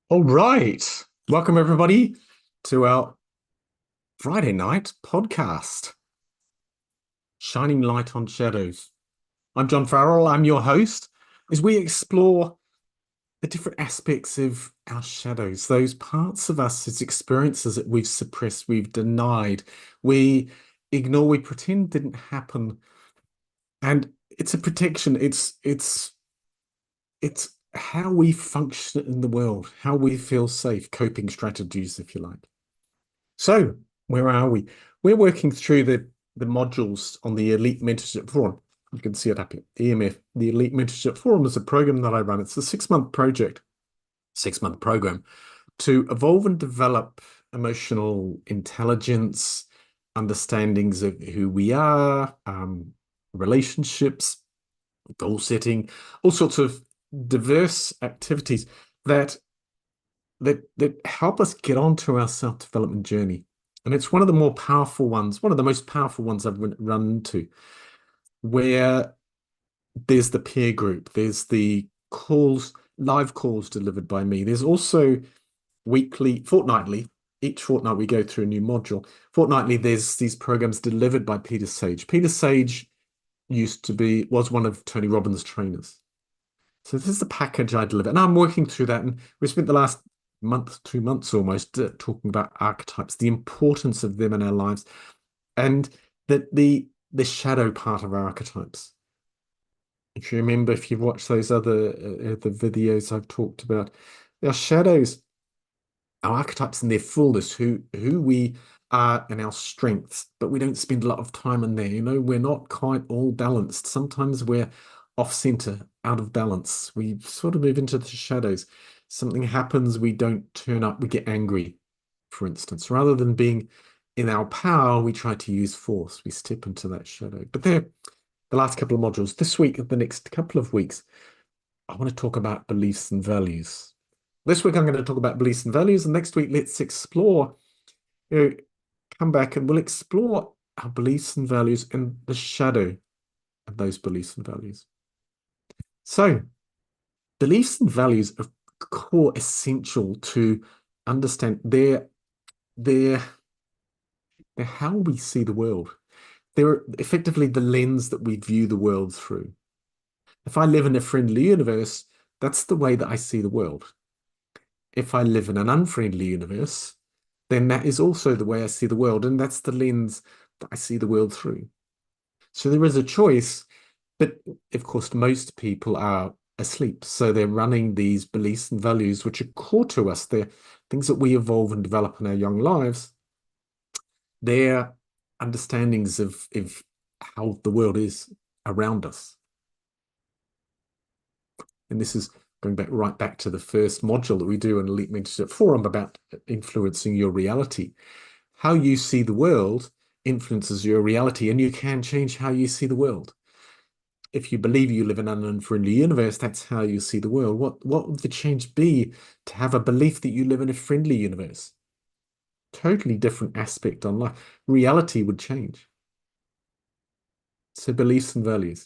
All right. Welcome, everybody, to our Friday night podcast, Shining Light on Shadows. I'm John Farrell. I'm your host as we explore the different aspects of our shadows, those parts of us as experiences that we've suppressed, we've denied, we ignore, we pretend didn't happen. And it's a protection. It's how we function in the world, how we feel safe, coping strategies, if you like. So, where are we? We're working through the modules on the Elite Mentorship Forum. You can see it up here, EMF. The Elite Mentorship Forum is a program that I run. It's a 6-month project, 6-month program to evolve and develop emotional intelligence, understandings of who we are, relationships, goal setting, all sorts of diverse activities that that help us get onto our self-development journey. And it's one of the more powerful ones, one of the most powerful ones I've run into, where there's the peer group, there's the calls, live calls delivered by me. There's also weekly, fortnightly, each fortnight we go through a new module. Fortnightly, there's these programs delivered by Peter Sage. Peter Sage was one of Tony Robbins' trainers. So this is the package I deliver. And I'm working through that. And we spent the last month, 2 months almost, talking about archetypes, the importance of them in our lives, and that the shadow part of our archetypes. If you remember, if you've watched those other the videos I've talked about, our shadows, our archetypes in their fullness, who we are and our strengths, but we don't spend a lot of time in there. We're not quite all balanced. Sometimes we're off center, out of balance. We sort of move into the shadows. Something happens, we don't turn up, we get angry, for instance. Rather than being in our power, we try to use force. We step into that shadow. But there, the last couple of modules, this week, the next couple of weeks, I want to talk about beliefs and values. This week, I'm going to talk about beliefs and values. And next week, let's explore, come back and we'll explore our beliefs and values and the shadow of those beliefs and values. So, beliefs and values are core essential to understand they're how we see the world. They're effectively the lens that we view the world through. If I live in a friendly universe, that's the way that I see the world. If I live in an unfriendly universe, then that is also the way I see the world, and that's the lens that I see the world through. So there is a choice, but of course, most people are asleep. So they're running these beliefs and values which are core to us. They're things that we evolve and develop in our young lives. They're understandings of how the world is around us. And this is going right back to the first module that we do in Elite Mentorship Forum about influencing your reality. How you see the world influences your reality, and you can change how you see the world. If you believe you live in an unfriendly universe, that's how you see the world. What would the change be to have a belief that you live in a friendly universe? Totally different aspect on life. Reality would change. So beliefs and values.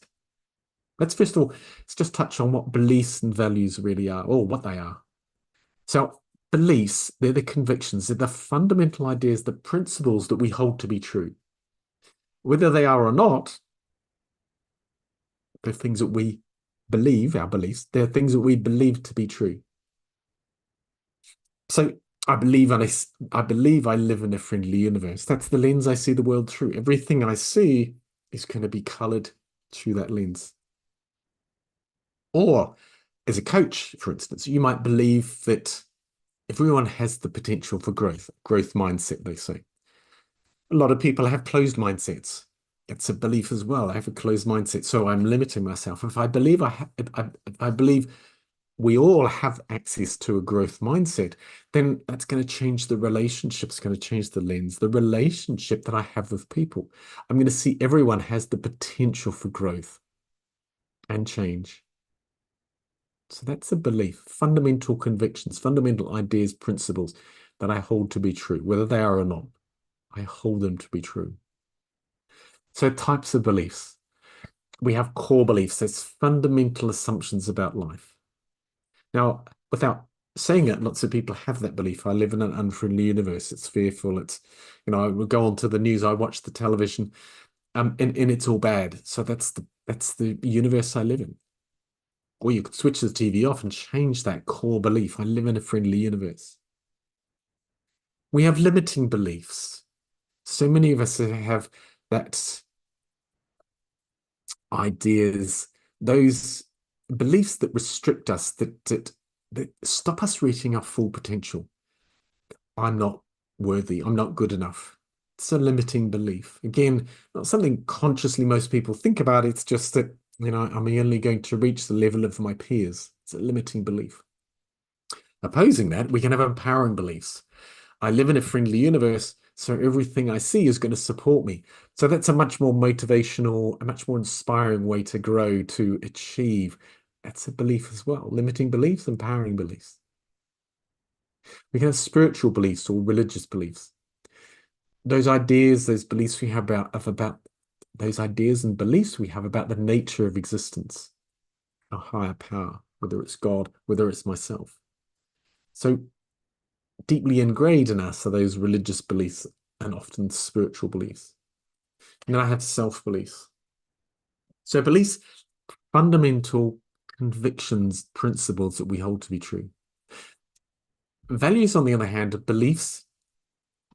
Let's first of all, let's just touch on what beliefs and values really are, or what they are. So beliefs, they're the convictions, they're the fundamental ideas, the principles that we hold to be true. Whether they are or not, they're things that we believe, our beliefs, they're things that we believe to be true. So I believe I live in a friendly universe. That's the lens I see the world through. Everything I see is going to be colored through that lens. Or as a coach, for instance, you might believe that everyone has the potential for growth mindset, they say. A lot of people have closed mindsets. It's a belief as well. I have a closed mindset, so I'm limiting myself. If I believe I believe we all have access to a growth mindset, then that's going to change the relationship. It's going to change the lens, the relationship that I have with people. I'm going to see everyone has the potential for growth and change. So that's a belief, fundamental convictions, fundamental ideas, principles that I hold to be true, whether they are or not. I hold them to be true. So types of beliefs. We have core beliefs. That's fundamental assumptions about life. Now, without saying it, lots of people have that belief. I live in an unfriendly universe. It's fearful. I would go on to the news. I watch the television, and it's all bad. So that's the universe I live in. Or you could switch the TV off and change that core belief. I live in a friendly universe. We have limiting beliefs. So many of us have that ideas, those beliefs that restrict us, that stop us reaching our full potential. I'm not worthy. I'm not good enough. It's a limiting belief. Again, not something consciously most people think about. It's just that, I'm only going to reach the level of my peers. It's a limiting belief. Opposing that, we can have empowering beliefs. I live in a friendly universe, so everything I see is going to support me. So that's a much more motivational, a much more inspiring way to grow, to achieve. That's a belief as well. Limiting beliefs, empowering beliefs. We can have spiritual beliefs or religious beliefs. Those ideas, those beliefs we have about those ideas and beliefs we have about the nature of existence, a higher power, whether it's God, whether it's myself. So deeply ingrained in us are those religious beliefs and often spiritual beliefs. And then I have self-beliefs. So beliefs, fundamental convictions, principles that we hold to be true. Values, on the other hand, are beliefs.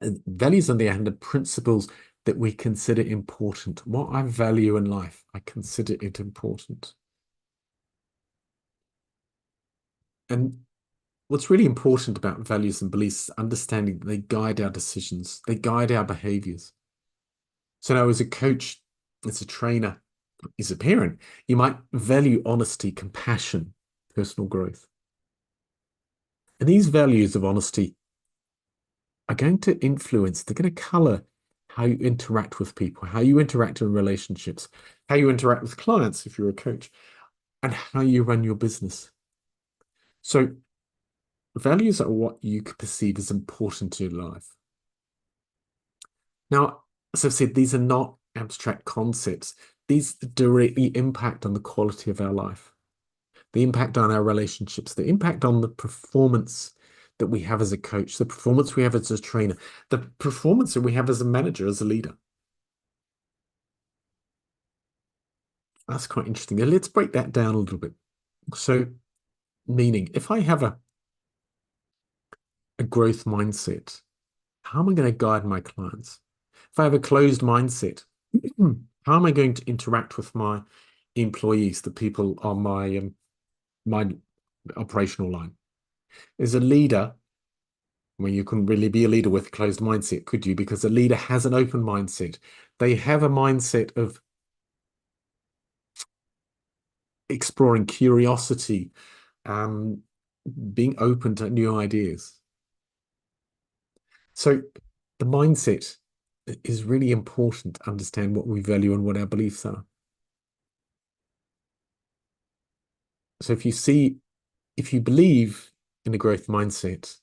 And values, on the other hand, are principles that we consider important. What I value in life, I consider it important. And what's really important about values and beliefs is understanding that they guide our decisions, they guide our behaviors. So now, as a coach, as a trainer, as a parent, you might value honesty, compassion, personal growth. And these values of honesty are going to influence, they're going to color how you interact with people, how you interact in relationships, how you interact with clients if you're a coach, and how you run your business. So values are what you perceive as important in your life. Now, as I've said, these are not abstract concepts. These directly impact on the quality of our life, the impact on our relationships, the impact on the performance that we have as a coach, the performance we have as a trainer, the performance that we have as a manager, as a leader. That's quite interesting. Now, let's break that down a little bit. So, meaning, if I have a growth mindset, how am I going to guide my clients? If I have a closed mindset, how am I going to interact with my employees, the people on my operational line? As a leader, well, you couldn't really be a leader with a closed mindset, could you? Because a leader has an open mindset. They have a mindset of exploring curiosity, um, being open to new ideas. So the mindset is really important to understand what we value and what our beliefs are. So if you believe in a growth mindset,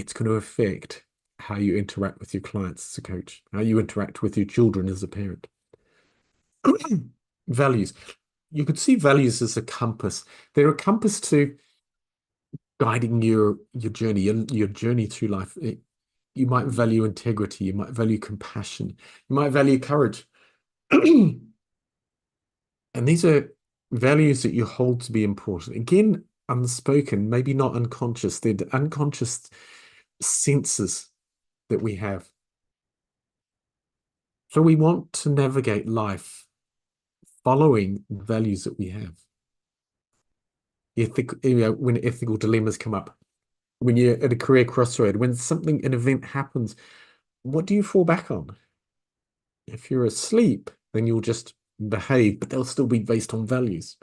it's going to affect how you interact with your clients as a coach, how you interact with your children as a parent. Values. You could see values as a compass. They're a compass to guiding your journey, your journey through life. You might value integrity, you might value compassion, you might value courage. And these are values that you hold to be important. Again, unspoken, maybe not unconscious. They're the unconscious senses that we have. So we want to navigate life following values that we have. When ethical dilemmas come up, when you're at a career crossroad, when an event happens, what do you fall back on? If you're asleep, then you'll just behave, but they'll still be based on values.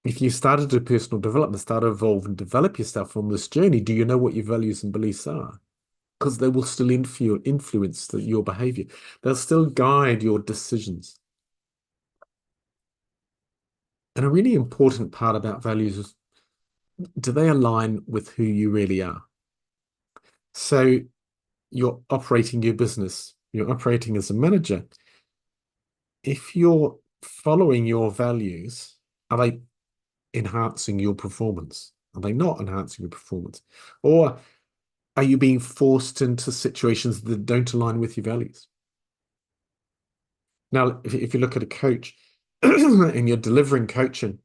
If you started a personal development, start to evolve and develop yourself on this journey, do you know what your values and beliefs are? Because they will still influence your behavior. They'll still guide your decisions. And a really important part about values is, do they align with who you really are? So you're operating your business, you're operating as a manager. If you're following your values, are they enhancing your performance? Are they not enhancing your performance? Or are you being forced into situations that don't align with your values? Now, if you look at a coach and you're delivering coaching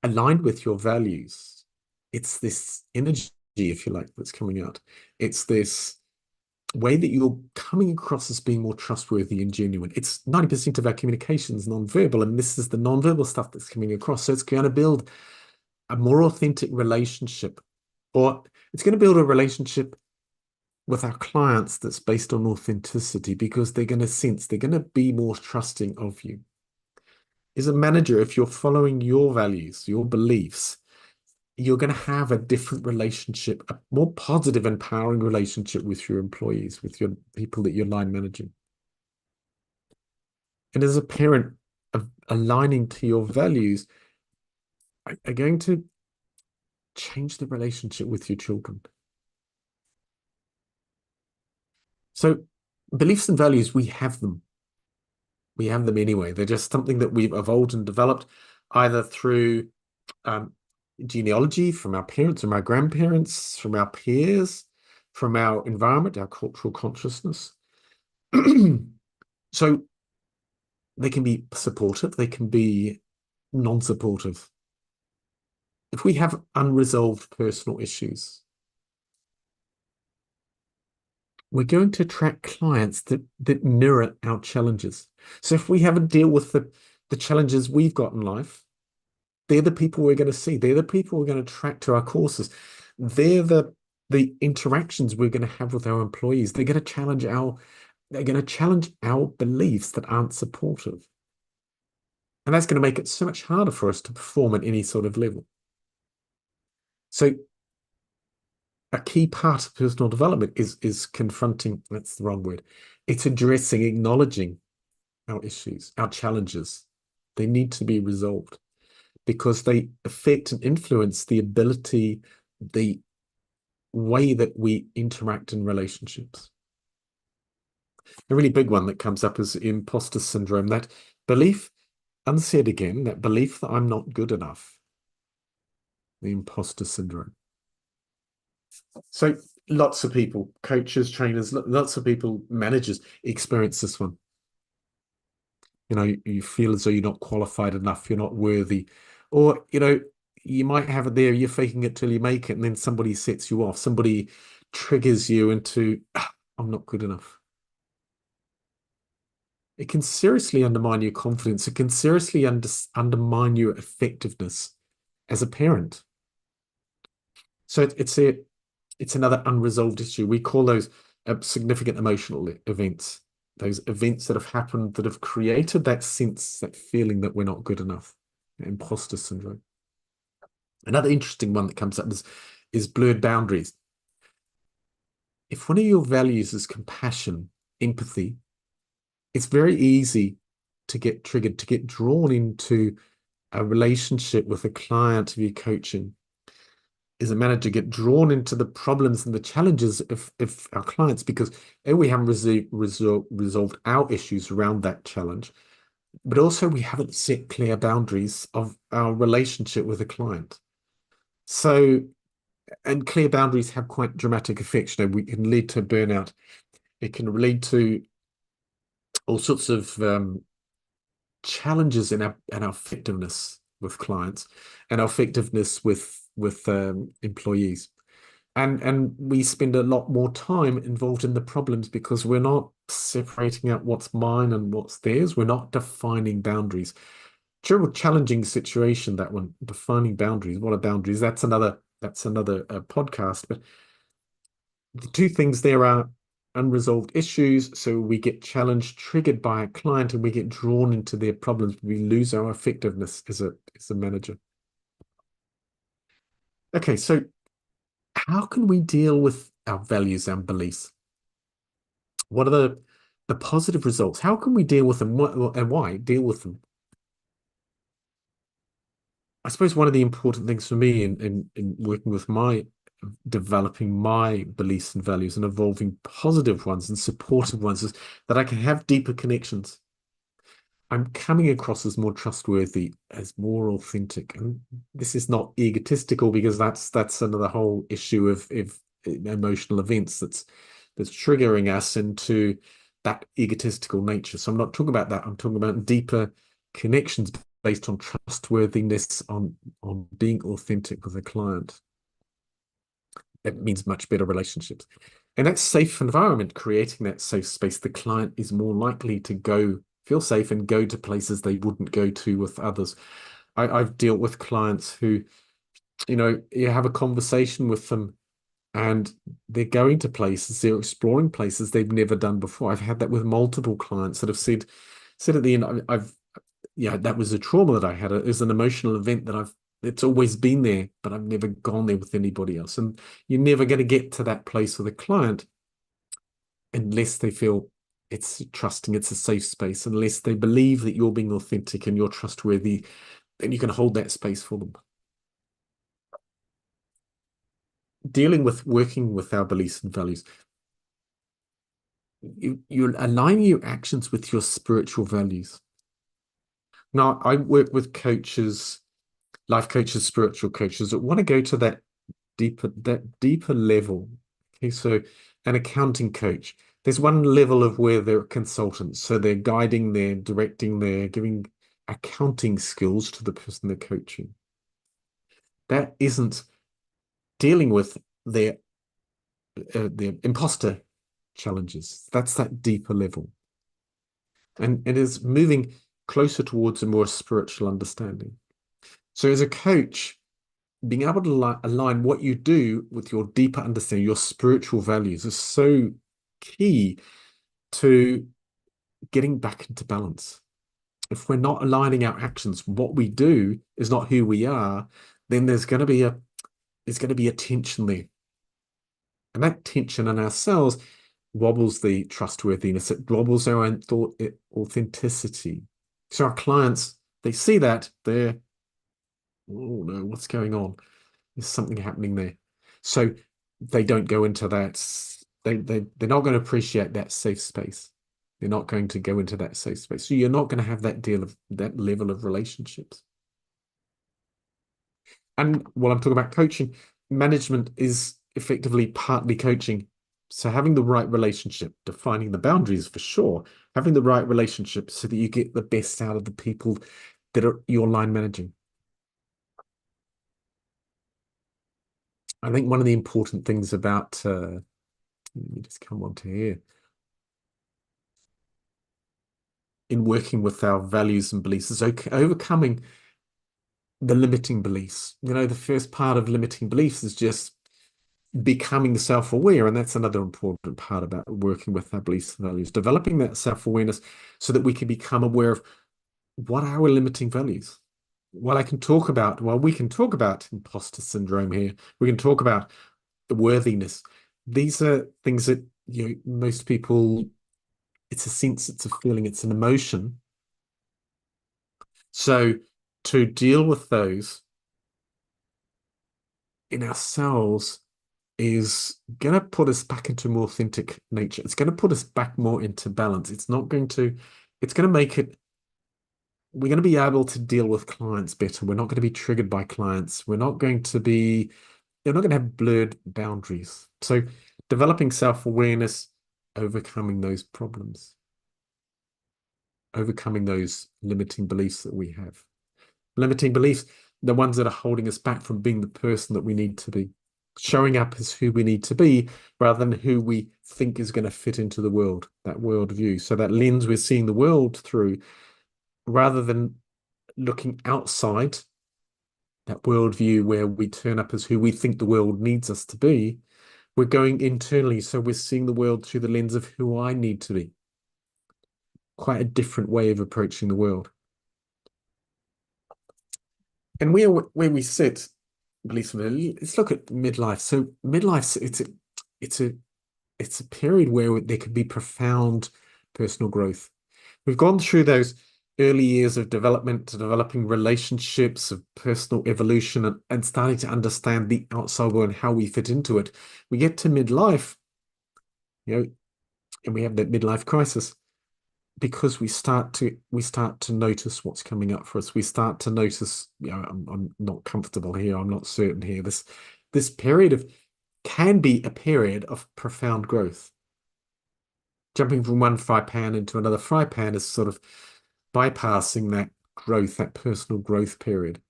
aligned with your values, it's this energy, if you like, that's coming out. It's this way that you're coming across as being more trustworthy and genuine. It's 90% of our communications non-verbal, and this is the non-verbal stuff that's coming across. So it's going to build a more authentic relationship, or it's going to build a relationship with our clients that's based on authenticity, because they're going to sense, they're going to be more trusting of you. As a manager, if you're following your values, your beliefs, you're going to have a different relationship, a more positive, empowering relationship with your employees, with your people that you're line managing. And as a parent, aligning to your values are going to change the relationship with your children. So beliefs and values, we have them. We have them anyway. They're just something that we've evolved and developed either through genealogy, from our parents, from our grandparents, from our peers, from our environment, our cultural consciousness. So they can be supportive, they can be non-supportive. If we have unresolved personal issues, we're going to attract clients that mirror our challenges. So if we have a deal with the challenges we've got in life, they're the people we're going to see. They're the people we're going to attract to our courses. They're the interactions we're going to have with our employees. They're going to challenge our beliefs that aren't supportive. And that's going to make it so much harder for us to perform at any sort of level. So a key part of personal development is confronting, that's the wrong word. It's addressing, acknowledging our issues, our challenges. They need to be resolved because they affect and influence the ability, the way that we interact in relationships. A really big one that comes up is imposter syndrome, that belief, unsaid again, that belief that I'm not good enough. The imposter syndrome. So lots of people, coaches, trainers, lots of people, managers experience this one. You know, you feel as though you're not qualified enough, you're not worthy. Or, you know, you might have it there, you're faking it till you make it, and then somebody sets you off. Somebody triggers you into, I'm not good enough. It can seriously undermine your confidence. It can seriously undermine your effectiveness as a parent. So it's another unresolved issue. We call those significant emotional events, those events that have happened that have created that sense, that feeling that we're not good enough, imposter syndrome. Another interesting one that comes up is blurred boundaries. If one of your values is compassion, empathy, it's very easy to get triggered, to get drawn into a relationship with a client of your coaching. As a manager, get drawn into the problems and the challenges of our clients, because we haven't resolved our issues around that challenge, but also we haven't set clear boundaries of our relationship with a client. So, and clear boundaries have quite dramatic effects. You know, we can lead to burnout. It can lead to all sorts of challenges in our effectiveness with clients and our effectiveness with employees. And we spend a lot more time involved in the problems because we're not separating out what's mine and what's theirs. We're not defining boundaries. Terrible, challenging situation, that one, defining boundaries. What are boundaries? That's another podcast. But the two things there are unresolved issues. So we get challenged, triggered by a client, and we get drawn into their problems. We lose our effectiveness as a manager. Okay, so how can we deal with our values and beliefs? What are the positive results? How can we deal with them? And why deal with them? I suppose one of the important things for me in working with developing my beliefs and values and evolving positive ones and supportive ones is that I can have deeper connections. I'm coming across as more trustworthy, as more authentic. And this is not egotistical because that's another whole issue of emotional events that's triggering us into that egotistical nature. So I'm not talking about that. I'm talking about deeper connections based on trustworthiness, on being authentic with a client. It means much better relationships. And that safe environment, creating that safe space, the client is more likely to feel safe and go to places they wouldn't go to with others. I've dealt with clients who, you have a conversation with them and they're going to places, they're exploring places they've never done before. I've had that with multiple clients that have said at the end, yeah, that was a trauma that I had. It was an emotional event that it's always been there, but I've never gone there with anybody else. And you're never going to get to that place with a client unless they feel it's trusting, it's a safe space, unless they believe that you're being authentic and you're trustworthy, then you can hold that space for them. Working with our beliefs and values, you align your actions with your spiritual values. Now, I work with coaches, life coaches, spiritual coaches that want to go to that deeper level. Okay, so an accounting coach, there's one level of where they're consultants, so they're guiding, they're directing, they're giving accounting skills to the person they're coaching. That isn't dealing with their imposter challenges. That's that deeper level, and it is moving closer towards a more spiritual understanding. So as a coach, being able to align what you do with your deeper understanding, your spiritual values, is so key to getting back into balance. If we're not aligning our actions, what we do is not who we are, then there's going to be a tension there. And that tension in ourselves wobbles the trustworthiness. It wobbles our own authenticity. So our clients, they see that, oh no, what's going on? There's something happening there. So they don't go into that. They're not going to appreciate that safe space. They're not going to go into that safe space. So you're not going to have that level of relationships. And while I'm talking about coaching, management is effectively partly coaching. So having the right relationship, defining the boundaries for sure, having the right relationship so that you get the best out of the people that are your line managing. I think one of the important things about, let me just come on to here, in working with our values and beliefs is overcoming the limiting beliefs. The first part of limiting beliefs is just becoming self-aware, and that's another important part about working with our beliefs and values, developing that self-awareness so that we can become aware of what are our limiting values. We can talk about imposter syndrome here. We can talk about the worthiness. These are things that most people, it's a sense, it's a feeling, it's an emotion. So to deal with those in ourselves is going to put us back into more authentic nature. It's going to put us back more into balance. It's going to make it, we're going to be able to deal with clients better. We're not going to be triggered by clients. They're not going to have blurred boundaries. So developing self-awareness, overcoming those problems, overcoming those limiting beliefs that we have. Limiting beliefs, the ones that are holding us back from being the person that we need to be. Showing up as who we need to be rather than who we think is going to fit into the world, that worldview. So that lens we're seeing the world through, rather than looking outside that worldview where we turn up as who we think the world needs us to be, we're going internally. So we're seeing the world through the lens of who I need to be. Quite a different way of approaching the world. And where we sit, let's look at midlife. So midlife, it's a period where there could be profound personal growth. We've gone through those early years of development, to developing relationships, of personal evolution, and starting to understand the outside world and how we fit into it. We get to midlife, and we have that midlife crisis. because we start to notice what's coming up for us. We start to notice, I'm not comfortable here. I'm not certain here. This period of can be a period of profound growth. Jumping from one fry pan into another fry pan is sort of bypassing that growth, that personal growth period.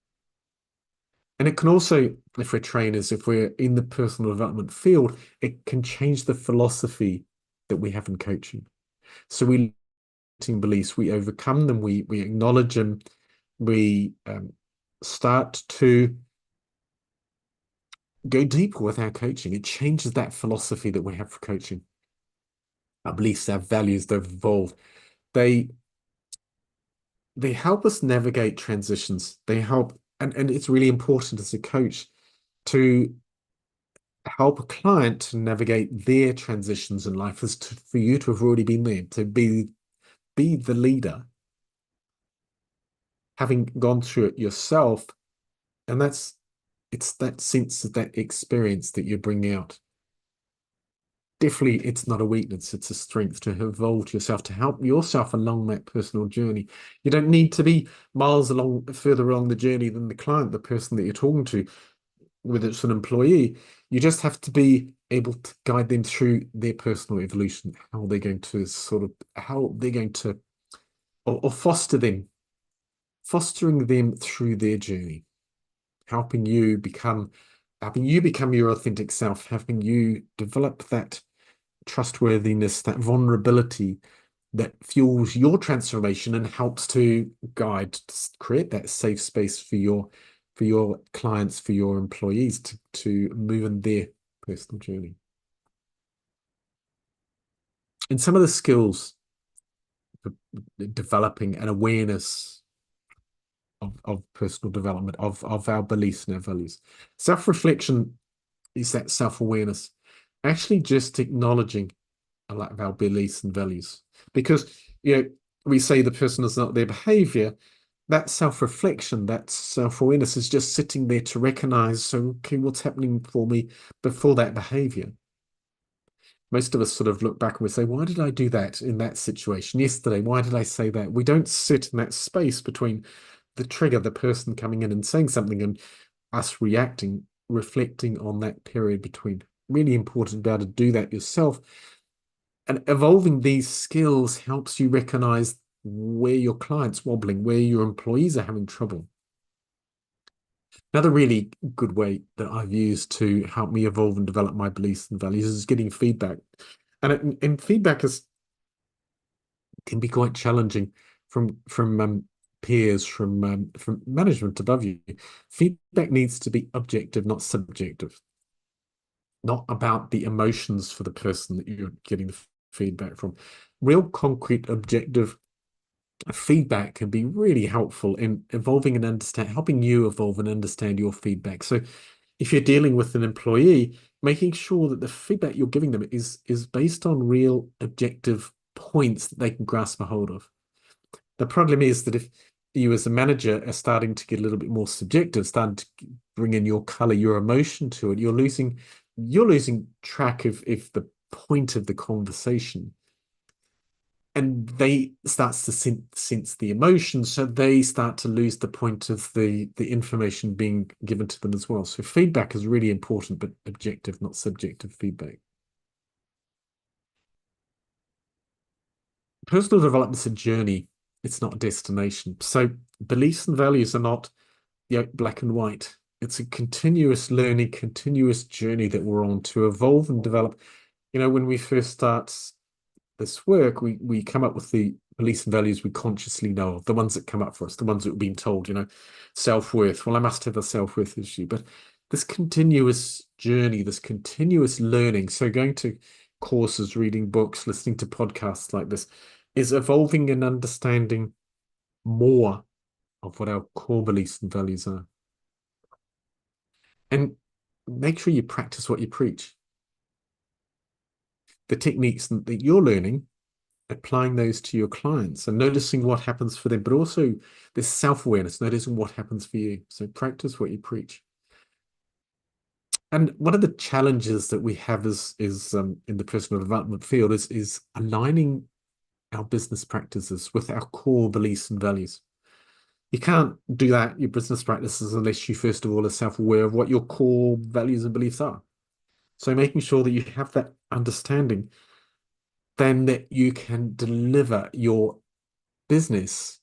And it can also, if we're trainers, if we're in the personal development field, it can change the philosophy that we have in coaching. So we beliefs, we overcome them, we acknowledge them, we start to go deeper with our coaching. It changes that philosophy that we have for coaching. Our beliefs, our values, they've evolved. They help us navigate transitions. They help, and it's really important as a coach to help a client to navigate their transitions in life, for you to have already been there, to be the leader, having gone through it yourself. And it's that sense of that experience that you bring out. Definitely, it's not a weakness, it's a strength to evolve yourself, to help yourself along that personal journey. You don't need to be miles further along the journey than the client, the person that you're talking to, whether it's an employee. You just have to be able to guide them through their personal evolution, how they're going to or fostering them through their journey, helping you become your authentic self, helping you develop that trustworthiness, that vulnerability that fuels your transformation and helps to create that safe space for your clients, for your employees to move in their personal journey. And some of the skills for developing an awareness of personal development, of our beliefs and our values. Self-reflection is that self-awareness, actually just acknowledging a lack of our beliefs and values. Because, we say the person is not their behavior. That self-reflection, that self-awareness is just sitting there to recognize, so, okay, what's happening for me before that behavior? Most of us sort of look back and we say, why did I do that in that situation yesterday? Why did I say that? We don't sit in that space between the trigger, the person coming in and saying something, and us reacting, reflecting on that period between. Really important to be able to do that yourself. And evolving these skills helps you recognize where your client's wobbling, where your employees are having trouble. Another really good way that I've used to help me evolve and develop my beliefs and values is getting feedback. And feedback can be quite challenging from peers, from management above you. Feedback needs to be objective, not subjective. Not about the emotions for the person that you're getting the feedback from. Real concrete, objective feedback can be really helpful in helping you evolve and understand your feedback. So if you're dealing with an employee, making sure that the feedback you're giving them is based on real objective points that they can grasp a hold of. The problem is that if you as a manager are starting to get a little bit more subjective, starting to bring in your color, your emotion to it, you're losing track of the point of the conversation. And they starts to sense the emotion, so they start to lose the point of the information being given to them as well. So feedback is really important, but objective, not subjective feedback. Personal development's a journey. It's not a destination. So beliefs and values are not, black and white. It's a continuous learning, continuous journey that we're on to evolve and develop. When we first start this work, we come up with the beliefs and values we consciously know of, the ones that come up for us, the ones that we've been told, self-worth. Well, I must have a self-worth issue. But this continuous journey, this continuous learning, so going to courses, reading books, listening to podcasts like this, is evolving and understanding more of what our core beliefs and values are. And make sure you practice what you preach. The techniques that you're learning, applying those to your clients and noticing what happens for them, but also this self-awareness, noticing what happens for you. So practice what you preach. And one of the challenges that we have is in the personal development field is aligning our business practices with our core beliefs and values. You can't do that, your business practices, unless you first of all are self-aware of what your core values and beliefs are. So making sure that you have that understanding, then that you can deliver your business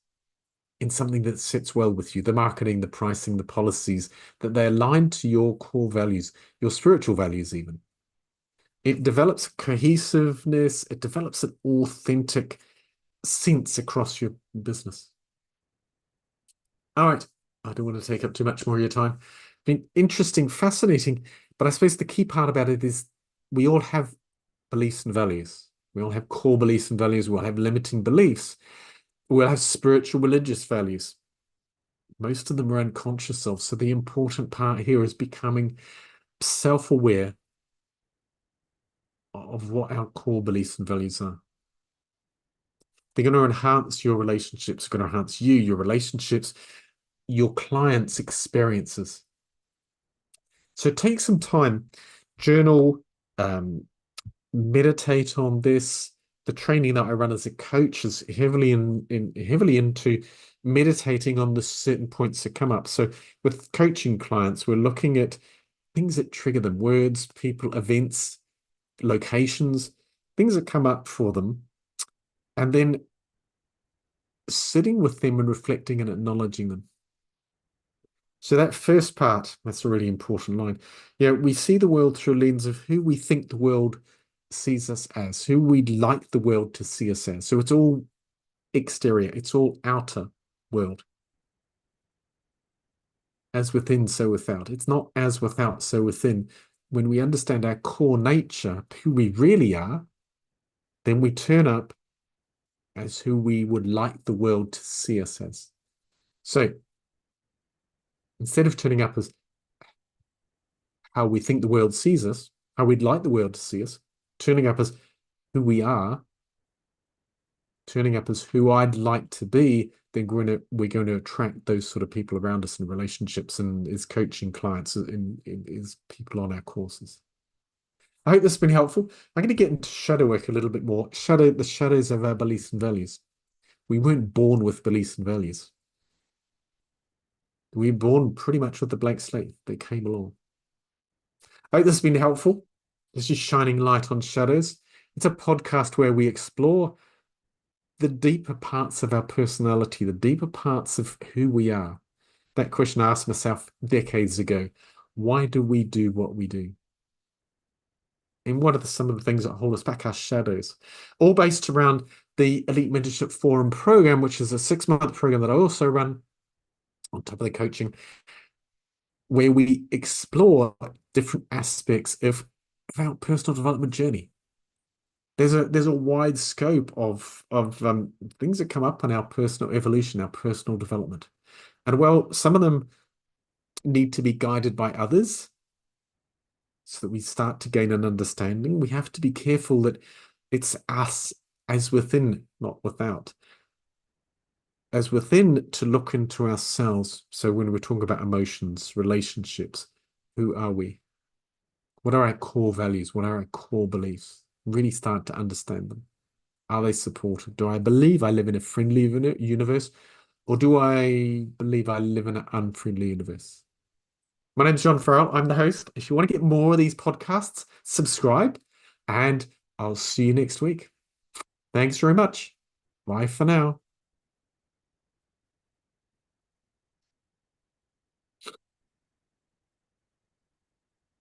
in something that sits well with you, the marketing, the pricing, the policies, that they're aligned to your core values, your spiritual values even. It develops cohesiveness, it develops an authentic sense across your business. All right. I don't want to take up too much more of your time. Been interesting, fascinating, but I suppose the key part about it is we all have beliefs and values. We all have core beliefs and values. We all have limiting beliefs. We all have spiritual, religious values. Most of them are unconscious of. So the important part here is becoming self-aware of what our core beliefs and values are. They're going to enhance your relationships, going to enhance you, your relationships, your clients' experiences. So take some time, journal, meditate on this. The training that I run as a coach is heavily heavily into meditating on the certain points that come up. So with coaching clients, we're looking at things that trigger them, words, people, events, locations, things that come up for them, and then sitting with them and reflecting and acknowledging them. So that first part, that's a really important line. Yeah, we see the world through a lens of who we think the world sees us as, who we'd like the world to see us as. So it's all exterior, it's all outer world. As within, so without. It's not as without, so within. When we understand our core nature, who we really are, then we turn up as who we would like the world to see us as. So instead of turning up as how we think the world sees us, how we'd like the world to see us, turning up as who we are, turning up as who I'd like to be, then we're going to attract those sort of people around us in relationships and as coaching clients and as people on our courses. I hope this has been helpful. I'm going to get into shadow work a little bit more. The shadows of our beliefs and values. We weren't born with beliefs and values. We were born pretty much with the blank slate that came along. I hope this has been helpful. This is Shining Light on Shadows. It's a podcast where we explore the deeper parts of our personality, the deeper parts of who we are. That question I asked myself decades ago. Why do we do what we do? And what are some of the things that hold us back, our shadows? All based around the Elite Mentorship Forum program, which is a 6-month program that I also run on top of the coaching, where we explore different aspects of our personal development journey. There's a wide scope of things that come up in our personal evolution, our personal development. And well, some of them need to be guided by others so that we start to gain an understanding. We have to be careful that it's us as within, not without. As within to look into ourselves. So when we're talking about emotions, relationships, who are we? What are our core values? What are our core beliefs? Really start to understand them. Are they supported? Do I believe I live in a friendly universe? Or do I believe I live in an unfriendly universe? My name's John Farrell. I'm the host. If you want to get more of these podcasts, subscribe, and I'll see you next week. Thanks very much. Bye for now.